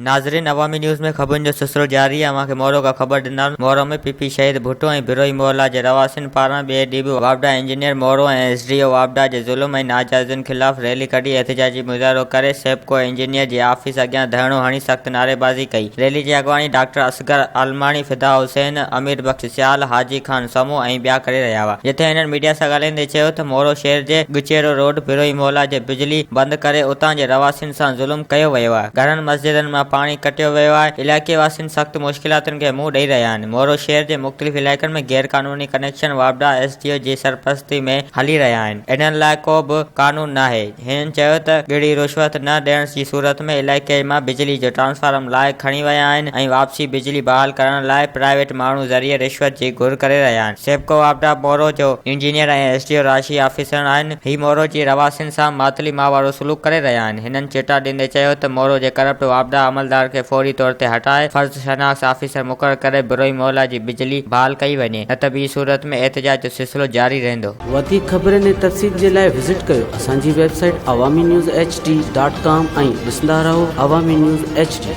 नाज़रीन, अवामी न्यूज़ में ख़बरुनि जो सिलसिलो जारी आहे। मूंखे मोरो का ख़बर ॾिना। मोरो में पीपी शहीद भुट्टो ऐं बिरोई मोहल्ला जे रवासिन पारां ॿिए ॾींहुं बि वापडा इंजीनियर मोरो ऐं एसडीओ वापडा जे ज़ुल्म ऐं नाजाइज़ुनि ख़िलाफ़ रैली कढी एहतिजाजी मुज़ाहिरो करे सेप्को इंजीनियर जे ऑफिस अॻियां धरणो हणी सख़्त नारेबाज़ी कई। रैली जी अॻवानी डॉक्टर असगर आलमाणी, फिदा हुसैन, अमीर बख्श सियाल, हाजी खान समूह ऐं ॿिया करे रहिया हुआ। जिथे हिननि मीडिया सां ॻाल्हाईंदे चयो त मोरो शहर जे गुचेरो रोड बिरोई मोहल्ला जे बिजली बंदि करे उतां जे रवासिन सां ज़ुल्म कयो वियो आहे। घरनि मस्जिदनि मां पाणी कटियो वियो आहे। इलाइक़े वासिन सख़्त मुश्किलातुनि खे मुंहुं ॾेई रहिया आहिनि। मोरो शहर जे मुख़्तलिफ़ इलाइक़नि में गैर क़ानूनी कनेक्शन वापडा एसडीओ जी सरपरस्ती में हली रहिया आहिनि। इन्हनि लाइ को बि कानून नाहे। हिननि चयो त ॻिड़ी रिश्वत न ॾियण जी सूरत में इलाइक़े मां बिजली जो ट्रांसफार्मर लाइ खणी विया आहिनि ऐं वापसी बिजली बहाल करण लाइ प्राइवेट माण्हू ज़रिए रिश्वत जी घुर करे रहिया आहिनि। सेप्को वापडा मोरो जो इंजीनियर ऐं एसडीओ राशि ऑफिसर आहिनि। ही मोरो जी रवासिन सां मातली माहवारो सलूक करे रहिया आहिनि। हिननि चेटा ॾींदे चयो त मोरो जे करप्ट वापडा अमलदार खे फौरी तौर ते हटाए फर्ज़ शनाख़्त ऑफिसर मुक़रर करे बिरोई मोहल्ला जी बिजली बहाल कई वञे, न त ॿी सूरत में एहतिजाज जो सिलसिलो जारी रहंदो। वधीक ख़बरुनि ऐं तफ़सील जे लाइ विज़िट कयो असांजी वेबसाइट awamiNewsHD.com ऐं ॾिसंदा रहो अवामी न्यूज़ HD।